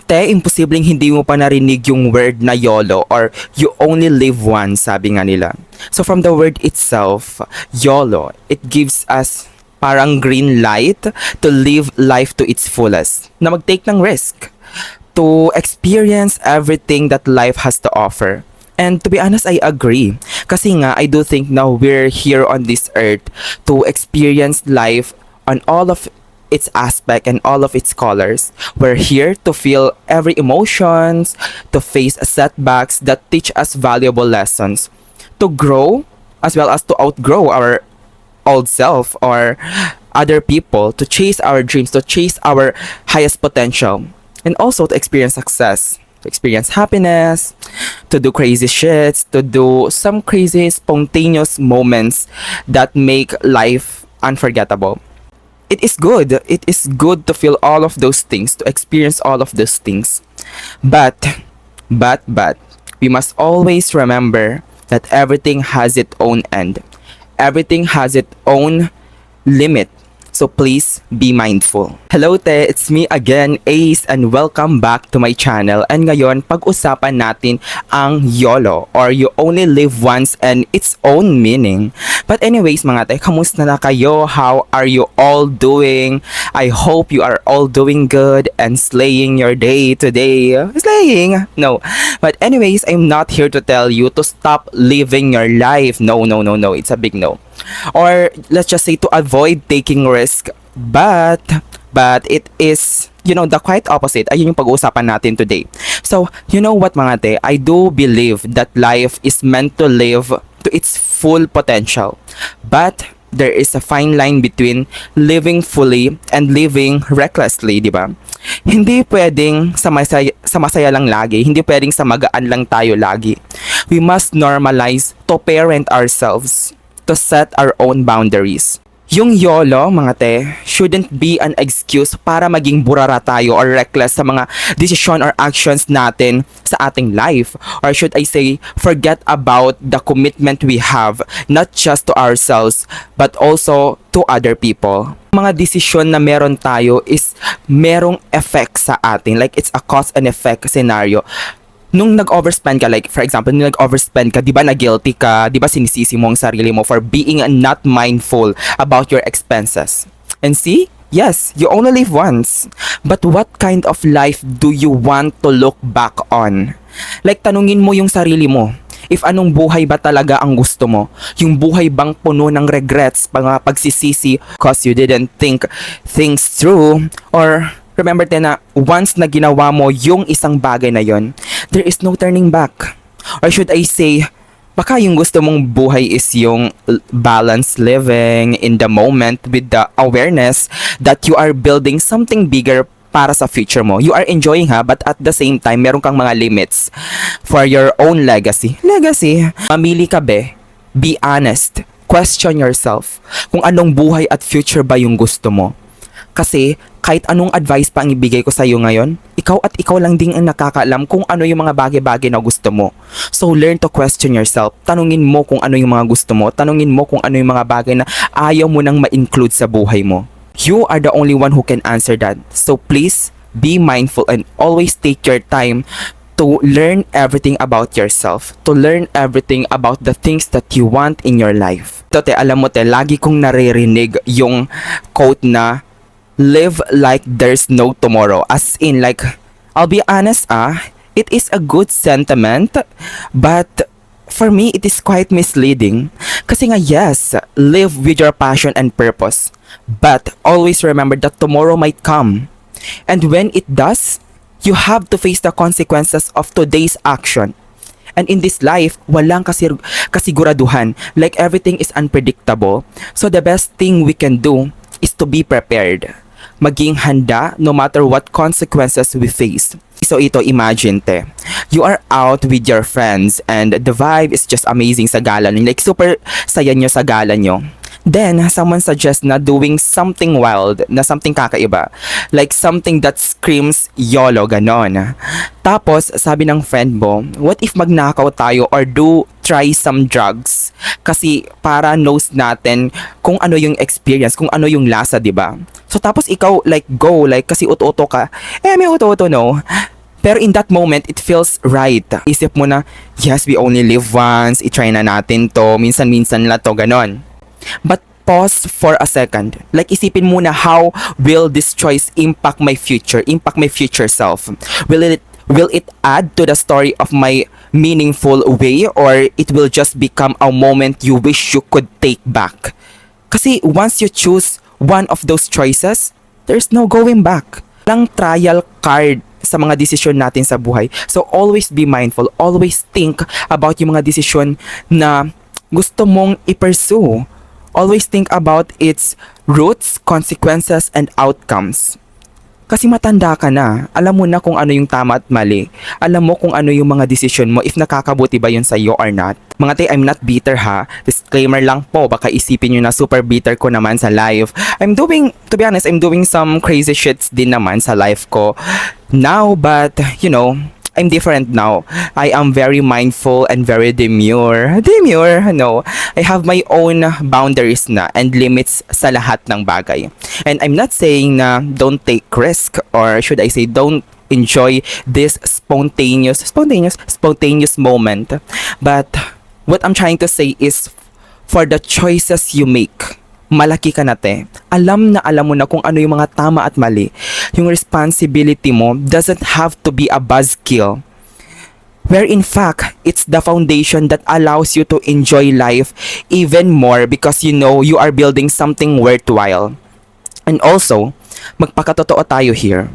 Te, imposibleng hindi mo pa narinig yung word na YOLO or you only live once, sabi nga nila. So from the word itself, YOLO, it gives us parang green light to live life to its fullest, na mag-take ng risk, to experience everything that life has to offer. And to be honest, I agree. Kasi nga, I do think now we're here on this earth to experience life on all of its aspect and all of its colors. We're here to feel every emotions, to face setbacks that teach us valuable lessons, to grow as well as to outgrow our old self or other people, to chase our dreams, to chase our highest potential, and also to experience success, to experience happiness, to do crazy shits, to do some crazy spontaneous moments that make life unforgettable. It is good. It is good to feel all of those things, to experience all of those things. But, we must always remember that everything has its own end. Everything has its own limit. So please be mindful. Hello te, it's me again, Ace, and welcome back to my channel. And ngayon, pag-usapan natin ang YOLO or you only live once and its own meaning. But anyways mga te, kamusta na kayo? How are you all doing? I hope you are all doing good and slaying your day today. Slaying? No. But anyways, I'm not here to tell you to stop living your life. No. It's a big no. Or let's just say to avoid taking risk, but it is, the quite opposite. Ayun yung pag-uusapan natin today. So you know what mga te, I do believe that life is meant to live to its full potential, but there is a fine line between living fully and living recklessly, di ba? Hindi pwedeng sa masaya lang lagi, hindi pwedeng sa magaan lang tayo lagi. We must normalize to parent ourselves, to set our own boundaries. Yung YOLO, mga te, shouldn't be an excuse para maging burara tayo or reckless sa mga decision or actions natin sa ating life. Or should I say, forget about the commitment we have, not just to ourselves, but also to other people. Mga desisyon na meron tayo is merong effect sa atin. Like it's a cause and effect scenario. Nung nag-overspend ka, like for example, nung nag-overspend ka, di ba na-guilty ka, di ba sinisisi mo ang sarili mo for being not mindful about your expenses? And see, yes, you only live once. But what kind of life do you want to look back on? Like tanungin mo yung sarili mo, if anong buhay ba talaga ang gusto mo? Yung buhay bang puno ng regrets, mga pagsisisi cause you didn't think things through? Or remember din na once na ginawa mo yung isang bagay na yon, there is no turning back. Or should I say, baka yung gusto mong buhay is yung balanced living in the moment with the awareness that you are building something bigger para sa future mo. You are enjoying but at the same time, meron kang mga limits for your own legacy. Mamili ka be honest, question yourself kung anong buhay at future ba yung gusto mo. Kasi kahit anong advice pa ang ibigay ko sa iyo ngayon, ikaw lang din ang nakakaalam kung ano yung mga bagay-bagay na gusto mo. So learn to question yourself. Tanungin mo kung ano yung mga gusto mo. Tanungin mo kung ano yung mga bagay na ayaw mo nang ma-include sa buhay mo. You are the only one who can answer that. So please be mindful and always take your time to learn everything about yourself, to learn everything about the things that you want in your life. Te, alam mo te, lagi kong naririnig yung quote na live like there's no tomorrow. As in, like, I'll be honest, it is a good sentiment, but for me, it is quite misleading. Kasi nga, yes, live with your passion and purpose, but always remember that tomorrow might come. And when it does, you have to face the consequences of today's action. And in this life, walang kasiguraduhan. Like, everything is unpredictable. So the best thing we can do is to be prepared. Maging handa no matter what consequences we face. So ito, imagine te, you are out with your friends and the vibe is just amazing sa gala nyo. Like super saya nyo sa gala nyo. Then, someone suggests na doing something wild, na something kakaiba. Like something that screams YOLO, ganon. Tapos, sabi ng friend mo, what if magnakaw tayo or try some drugs? Kasi para knows natin kung ano yung experience, kung ano yung lasa, di ba? So tapos ikaw like go, like kasi uto-uto ka. May uto-uto no. Pero in that moment, it feels right. Isip mo na, yes, we only live once, i-try na natin to, minsan-minsan lang to, ganon. But pause for a second. Like isipin muna, how will this choice impact my future self? Will it add to the story of my meaningful way, or it will just become a moment you wish you could take back? Kasi once you choose one of those choices, there's no going back. Walang trial card sa mga desisyon natin sa buhay. So always be mindful, always think about yung mga desisyon na gusto mong i-pursue. Always think about its roots, consequences, and outcomes. Kasi matanda ka na, alam mo na kung ano yung tama at mali. Alam mo kung ano yung mga desisyon mo, if nakakabuti ba yun sa iyo or not. Mga te, I'm not bitter ha. Disclaimer lang po, baka isipin nyo na super bitter ko naman sa life. To be honest, I'm doing some crazy shits din naman sa life ko now, but you know, I'm different now. I am very mindful and very demure. No. I have my own boundaries na and limits sa lahat ng bagay. And I'm not saying na don't take risk, or should I say don't enjoy this spontaneous moment. But what I'm trying to say is, for the choices you make, malaki ka na te. Alam mo na kung ano yung mga tama at mali. Yung responsibility mo doesn't have to be a buzzkill. Where in fact, it's the foundation that allows you to enjoy life even more, because you know you are building something worthwhile. And also, magpakatotoo tayo here.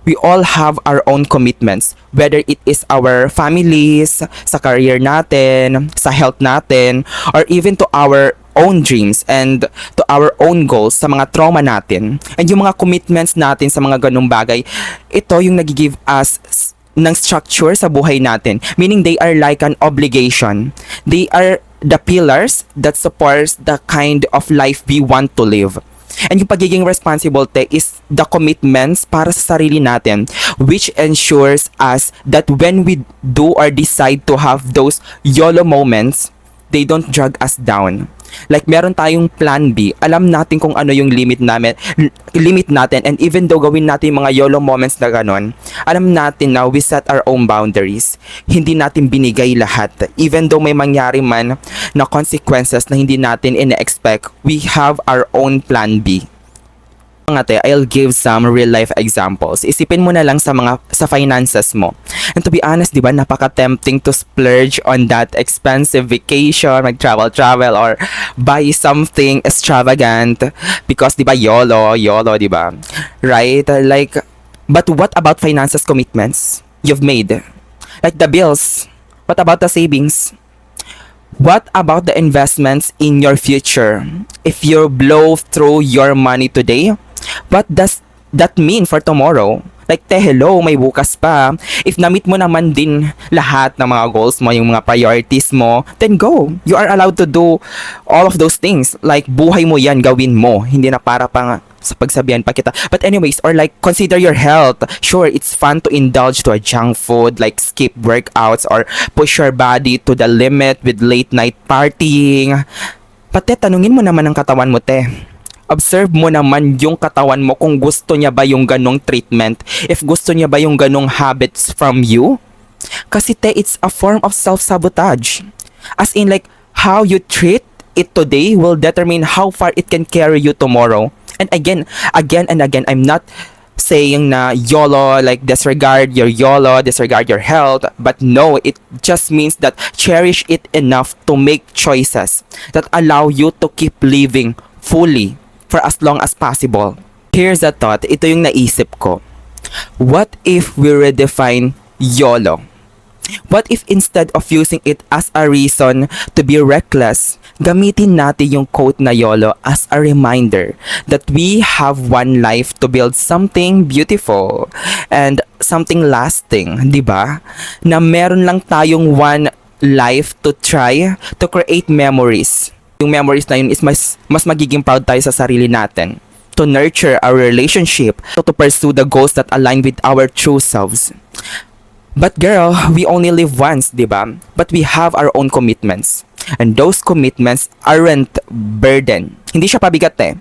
We all have our own commitments, whether it is our families, sa career natin, sa health natin, or even to our own dreams and to our own goals, sa mga trauma natin. And yung mga commitments natin sa mga ganung bagay, ito yung nagigive us ng structure sa buhay natin. Meaning they are like an obligation. They are the pillars that supports the kind of life we want to live. And yung pagiging responsible te is the commitments para sa sarili natin, which ensures us that when we do or decide to have those YOLO moments, they don't drag us down. Like meron tayong plan B, alam natin kung ano yung limit natin, and even though gawin natin yung mga YOLO moments na ganon, alam natin na we set our own boundaries. Hindi natin binigay lahat. Even though may mangyari man na consequences na hindi natin ina-expect, we have our own plan B. I'll give some real life examples. Isipin mo na lang sa finances mo. And to be honest, di ba, napaka-tempting to splurge on that expensive vacation, mag-travel, or buy something extravagant because, di ba, YOLO, di ba? Right? Like, but what about finances commitments you've made? Like the bills. What about the savings? What about the investments in your future? If you blow through your money today, what does that mean for tomorrow? Like, hello, may bukas pa. If na-meet mo naman din lahat ng mga goals mo, yung mga priorities mo, then go. You are allowed to do all of those things. Like, buhay mo yan, gawin mo. Hindi na para pang sa pagsabihan pa kita. But anyways, or like, consider your health. Sure, it's fun to indulge to a junk food, like skip workouts or push your body to the limit with late night partying. But tanungin mo naman ang katawan mo, te. Observe mo naman yung katawan mo kung gusto niya ba yung ganong treatment, if gusto niya ba yung ganong habits from you. Kasi te, it's a form of self-sabotage. As in like, how you treat it today will determine how far it can carry you tomorrow. And again, I'm not saying na YOLO, like disregard your YOLO, disregard your health, but no, it just means that cherish it enough to make choices that allow you to keep living fully for as long as possible. Here's a thought, ito yung naisip ko. What if we redefine YOLO? What if instead of using it as a reason to be reckless, gamitin natin yung quote na YOLO as a reminder that we have one life to build something beautiful and something lasting, di ba? Na meron lang tayong one life to try to create memories. Yung memories na yun is mas magiging proud tayo sa sarili natin, to nurture our relationship, to pursue the goals that align with our true selves. But girl, we only live once, di ba? But we have our own commitments. And those commitments aren't burden. Hindi siya pabigat eh.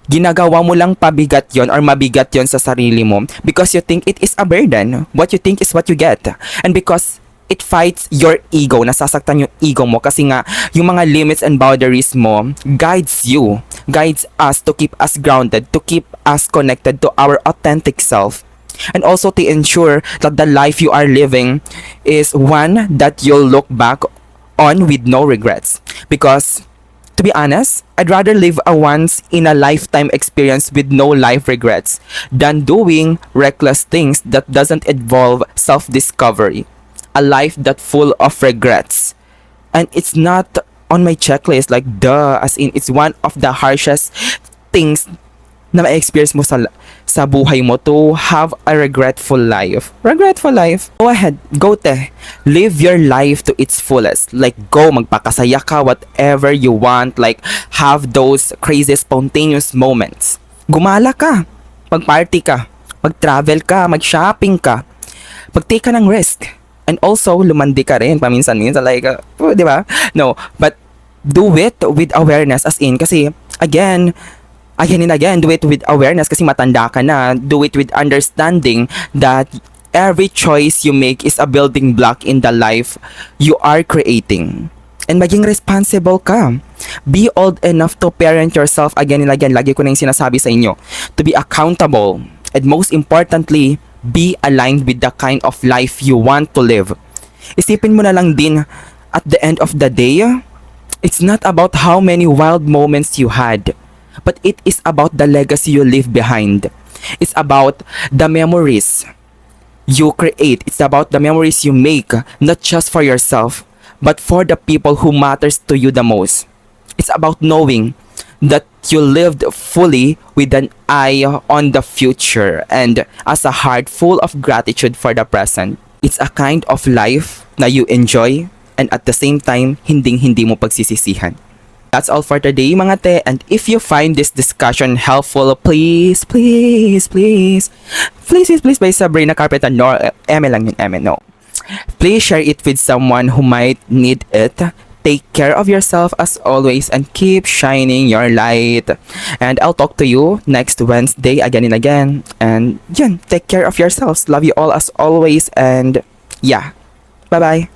ginagawa mo lang pabigat yon or mabigat yon sa sarili mo because you think it is a burden. What you think is what you get. And because it fights your ego, nasasaktan yung ego mo kasi nga yung mga limits and boundaries mo guides us to keep us grounded, to keep us connected to our authentic self, and also to ensure that the life you are living is one that you'll look back on with no regrets. Because to be honest, I'd rather live a once in a lifetime experience with no life regrets than doing reckless things that doesn't involve self-discovery. A life that full of regrets. And it's not on my checklist, like duh, as in it's one of the harshest things na ma-experience mo sa buhay mo, to have a regretful life. Regretful life. Go ahead, go te. Live your life to its fullest. Like go, magpakasaya ka, whatever you want. Like have those crazy spontaneous moments. Gumala ka, mag-party ka, mag-travel ka, mag-shopping ka. Mag-take ka ng risk. And also, lumandi ka rin paminsan-minsan, like, di ba? No, but do it with awareness, as in, kasi, again and again, do it with awareness kasi matanda ka na. Do it with understanding that every choice you make is a building block in the life you are creating. And maging responsible ka. Be old enough to parent yourself again and again. Lagi ko na yung sinasabi sa inyo. To be accountable. And most importantly, be aligned with the kind of life you want to live. Isipin mo na lang din, at the end of the day, it's not about how many wild moments you had, but it is about the legacy you leave behind. It's about the memories you create. It's about the memories you make, not just for yourself, but for the people who matters to you the most. It's about knowing that you lived fully with an eye on the future and as a heart full of gratitude for the present. It's a kind of life na you enjoy and at the same time, hindi mo pagsisisihan. That's all for today, mga te. And if you find this discussion helpful, please by Sabrina Carpenter, no, eme lang yun, eme, no. Please share it with someone who might need it. Take care of yourself as always and keep shining your light. And I'll talk to you next Wednesday again and again. And yun, take care of yourselves. Love you all as always. And yeah, bye-bye.